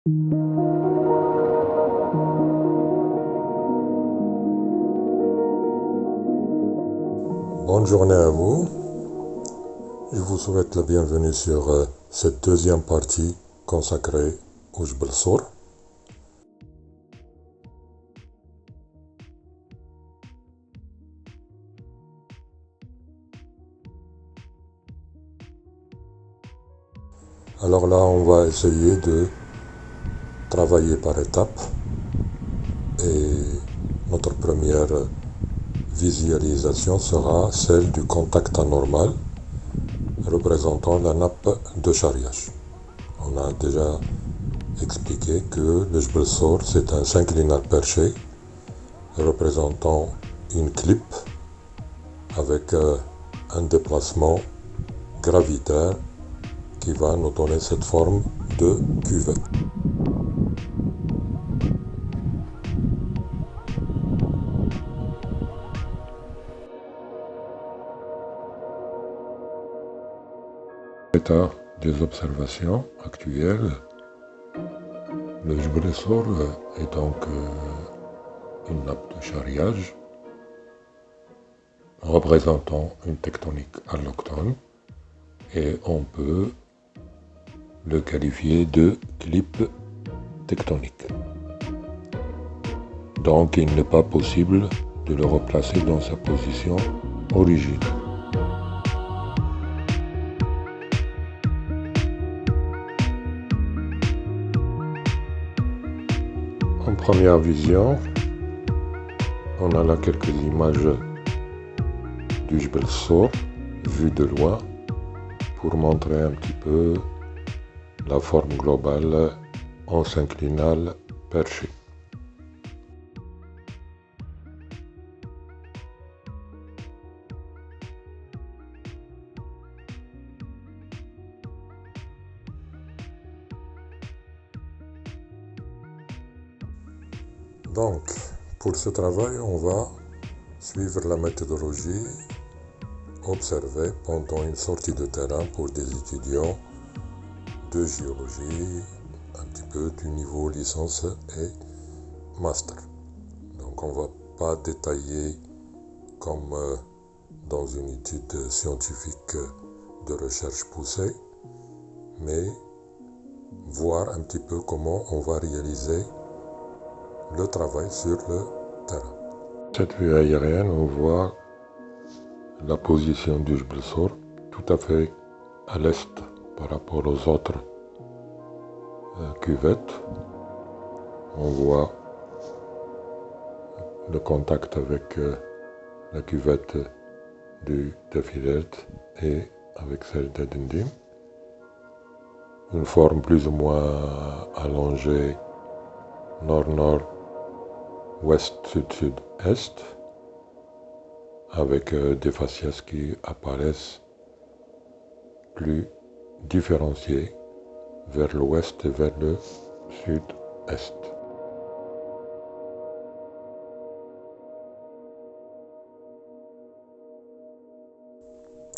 Bonne journée à vous. Je vous souhaite la bienvenue sur cette deuxième partie consacrée au Jbel Sour. Alors là, on va essayer de travailler par étapes et notre première visualisation sera celle du contact anormal représentant la nappe de charriage. On a déjà expliqué que le Jbel Sour c'est un synclinal perché représentant une clip avec un déplacement gravitaire qui va nous donner cette forme de cuvette. L'état des observations actuelles, le Jbel Sour est donc une nappe de charriage représentant une tectonique alloctone et on peut le qualifier de clip tectonique. Donc il n'est pas possible de le replacer dans sa position originelle. En première vision, on a là quelques images du Jbel Sour vues de loin pour montrer un petit peu la forme globale en synclinal perché. Donc, pour ce travail, on va suivre la méthodologie observée pendant une sortie de terrain pour des étudiants de géologie, un petit peu du niveau licence et master. Donc on ne va pas détailler comme dans une étude scientifique de recherche poussée, mais voir un petit peu comment on va réaliser le travail sur le terrain. Cette vue aérienne, on voit la position du Jbel Sour tout à fait à l'est par rapport aux autres cuvettes. On voit le contact avec la cuvette du Defilet et avec celle d'Adendim. Une forme plus ou moins allongée nord-nord, ouest-sud-sud-est, avec des faciès qui apparaissent plus différenciés vers l'ouest et vers le sud-est.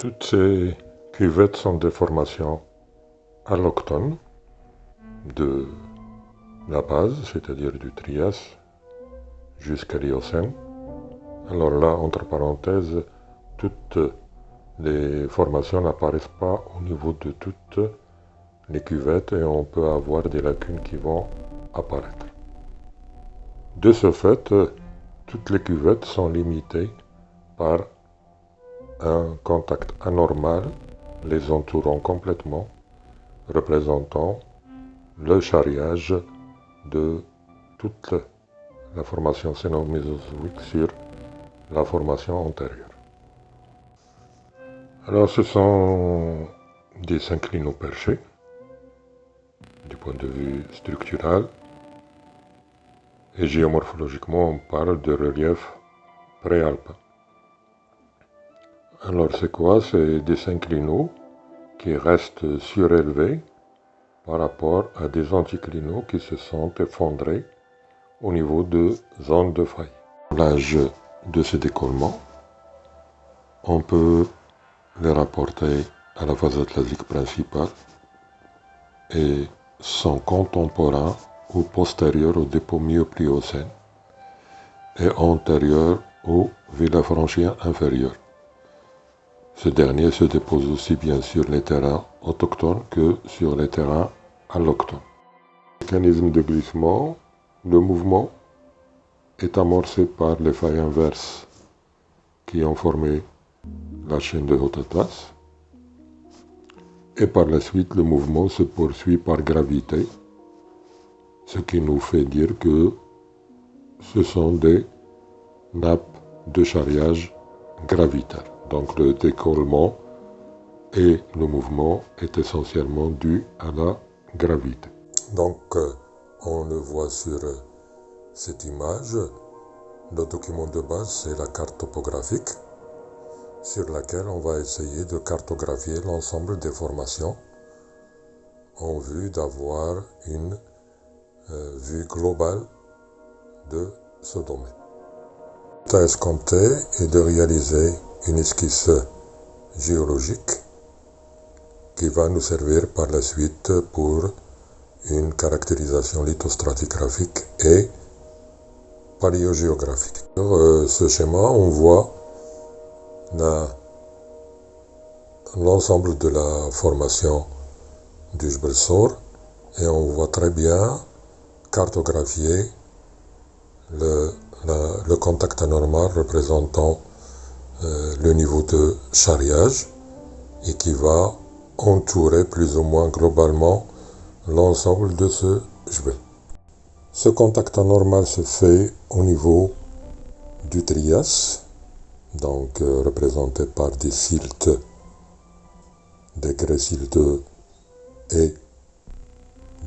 Toutes ces cuvettes sont des formations alloctones de la base, c'est-à-dire du Trias jusqu'à l'Éocène. Alors là, entre parenthèses, toutes les formations n'apparaissent pas au niveau de toutes les cuvettes et on peut avoir des lacunes qui vont apparaître. De ce fait, toutes les cuvettes sont limitées par un contact anormal les entourant complètement, représentant le charriage de toute la formation cénomésozoïque sur la formation antérieure. Alors ce sont des synclinaux perchés du point de vue structural et géomorphologiquement on parle de relief préalpin. Alors c'est quoi? C'est des synclinaux qui restent surélevés par rapport à des anticlinaux qui se sont effondrés au niveau de zones de faille. L'âge de ces décollements, on peut les rapporter à la phase atlantique principale et sont contemporains ou postérieurs au dépôt Mio-Pliocène et antérieurs au Villafranchien inférieur. Ce dernier se dépose aussi bien sur les terrains autochtones que sur les terrains allochtones. Mécanisme de glissement, le mouvement est amorcé par les failles inverses qui ont formé la chaîne de haute Atlas. Et par la suite, le mouvement se poursuit par gravité, ce qui nous fait dire que ce sont des nappes de charriage gravitaire. Donc le décollement et le mouvement est essentiellement dû à la gravité. Donc on le voit sur cette image. Le document de base, c'est la carte topographique sur laquelle on va essayer de cartographier l'ensemble des formations en vue d'avoir une vue globale de ce domaine. À escompter est de réaliser une esquisse géologique qui va nous servir par la suite pour une caractérisation lithostratigraphique et paléogéographique. Sur ce schéma, on voit l'ensemble de la formation du Jebel Sor et on voit très bien cartographier le contact anormal représentant le niveau de charriage et qui va entourer plus ou moins globalement l'ensemble de ce Jebel. Ce contact anormal se fait au niveau du Trias, donc représenté par des siltes, des grès silteux et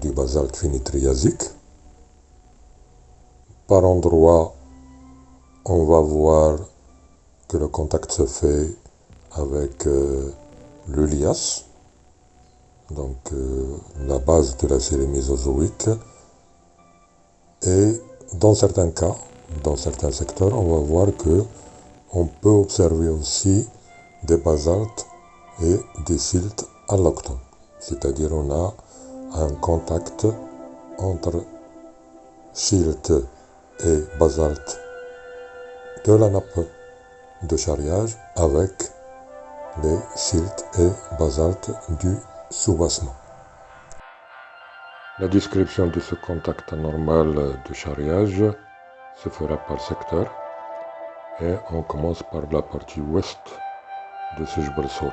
du basalte fini-triasique. Par endroits, on va voir que le contact se fait avec le lias, donc la base de la série mésozoïque. Et dans certains cas, dans certains secteurs, on va voir que on peut observer aussi des basaltes et des siltes allochtones. C'est-à-dire on a un contact entre silt et basalte de la nappe de charriage avec les siltes et basaltes du soubassement. La description de ce contact anormal de charriage se fera par secteur et on commence par la partie ouest de ce Jebel Sor.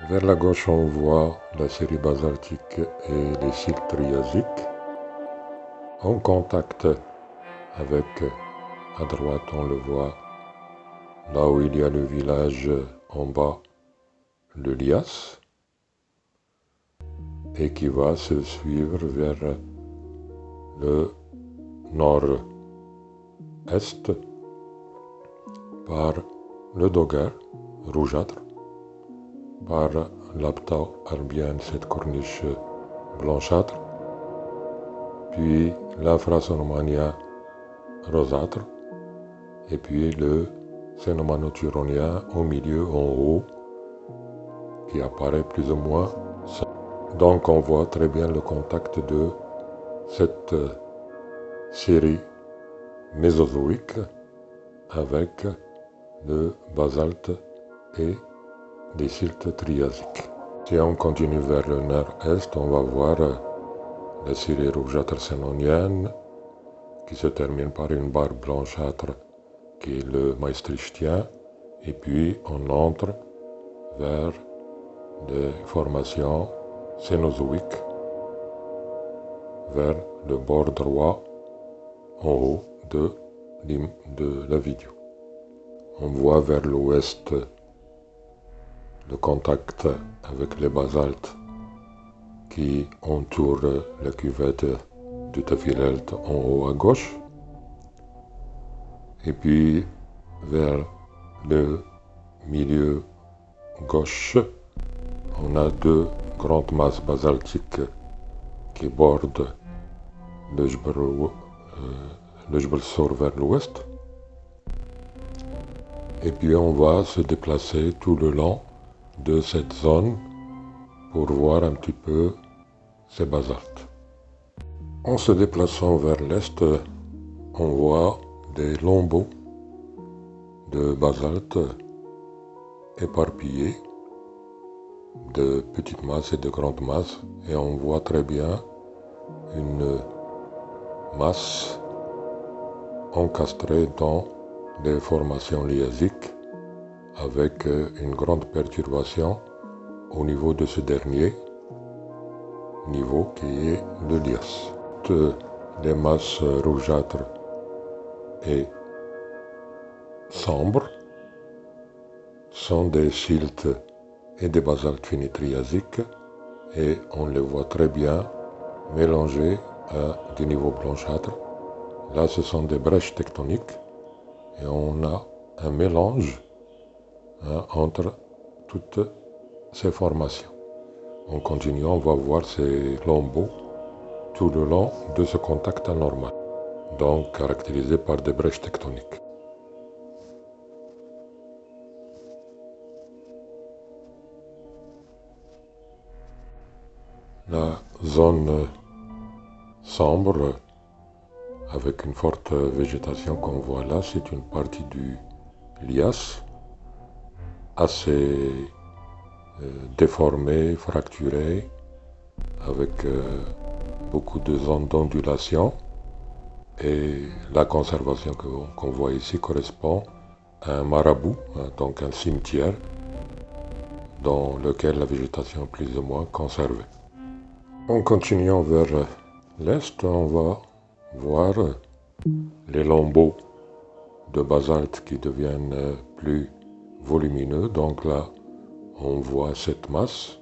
Vers la gauche, on voit la série basaltique et les siltes triasiques. En contact avec, à droite, on le voit, là où il y a le village en bas, le lias, et qui va se suivre vers le nord-est par le Doguer rougeâtre, par l'Abtao Arbienne, cette corniche blanchâtre, puis l'Infrasonomania rosâtre, et puis le Cénomanoturonien au milieu, en haut, qui apparaît plus ou moins. Donc on voit très bien le contact de cette série mésozoïque avec le basalte et les siltes triasiques. Si on continue vers le nord-est, on va voir la série rougeâtre sénonienne qui se termine par une barre blanchâtre qui est le maastrichtien, et puis on entre vers des formations cénozoïques vers le bord droit en haut de la vidéo. On voit vers l'ouest le contact avec les basaltes qui entourent la cuvette du Tafilelt en haut à gauche. Et puis vers le milieu gauche, on a deux grandes masses basaltiques qui bordent le Jebel Sor vers l'ouest. Et puis on va se déplacer tout le long de cette zone pour voir un petit peu ces basaltes. En se déplaçant vers l'est, on voit des lambeaux de basalte éparpillés, de petites masses et de grandes masses, et on voit très bien une masse encastrée dans des formations liasiques avec une grande perturbation au niveau de ce dernier niveau qui est le lias. Des masses rougeâtres et sombres sont des siltes et des basaltes finis triasiques, et on les voit très bien mélangés à des niveaux blanchâtres. Là, ce sont des brèches tectoniques et on a un mélange entre toutes ces formations. En continuant, on va voir ces lambeaux tout le long de ce contact anormal, donc caractérisé par des brèches tectoniques. La zone sombre, avec une forte végétation qu'on voit là, c'est une partie du lias, assez déformée, fracturée, avec beaucoup de zones d'ondulation. Et la conservation qu'on voit ici correspond à un marabout, donc un cimetière, dans lequel la végétation est plus ou moins conservée. En continuant vers l'est, on va voir les lambeaux de basalte qui deviennent plus volumineux. Donc là, on voit cette masse.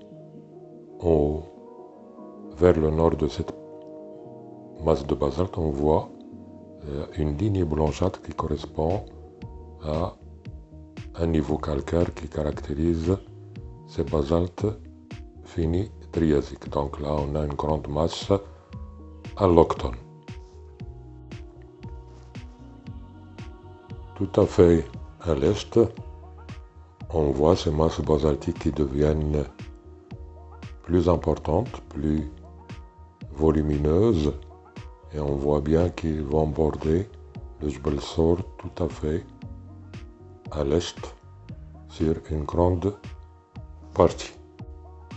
Vers le nord de cette masse de basalte, on voit une ligne blanchâtre qui correspond à un niveau calcaire qui caractérise ces basaltes finis triasiques. Donc là, on a une grande masse alloctone. Tout à fait à l'est, on voit ces masses basaltiques qui deviennent plus importantes, plus volumineuses, et on voit bien qu'ils vont border le Jebel Sour tout à fait à l'est sur une grande partie.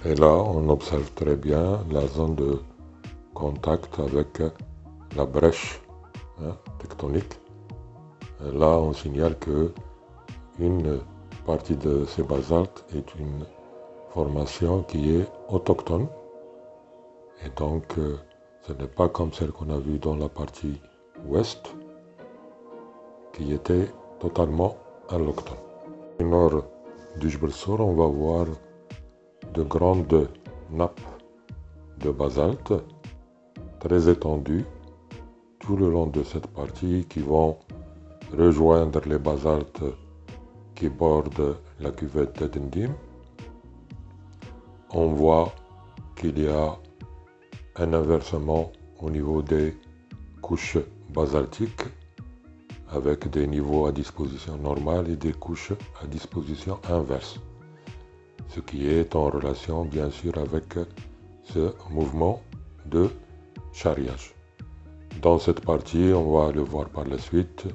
Et là, on observe très bien la zone de contact avec la brèche tectonique. Et là, on signale que une partie de ces basaltes est une formation qui est autochtone. Et donc, ce n'est pas comme celle qu'on a vue dans la partie ouest, qui était totalement alloctone. Au nord du Jebel Sour, on va voir de grandes nappes de basalte très étendues tout le long de cette partie qui vont rejoindre les basaltes qui bordent la cuvette d'Edendim. On voit qu'il y a un inversement au niveau des couches basaltiques avec des niveaux à disposition normale et des couches à disposition inverse, ce qui est en relation bien sûr avec ce mouvement de charriage. Dans cette partie, on va le voir par la suite,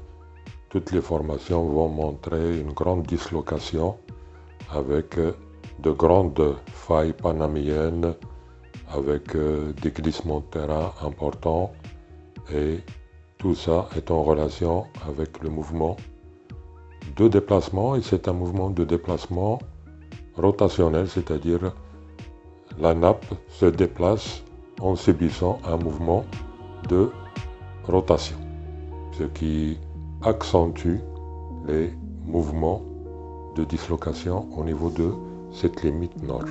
toutes les formations vont montrer une grande dislocation avec de grandes failles panaméennes, avec des glissements de terrain importants, et tout ça est en relation avec le mouvement de déplacement, et c'est un mouvement de déplacement rotationnel, c'est-à-dire la nappe se déplace en subissant un mouvement de rotation, ce qui accentue les mouvements de dislocation au niveau de cette limite nord.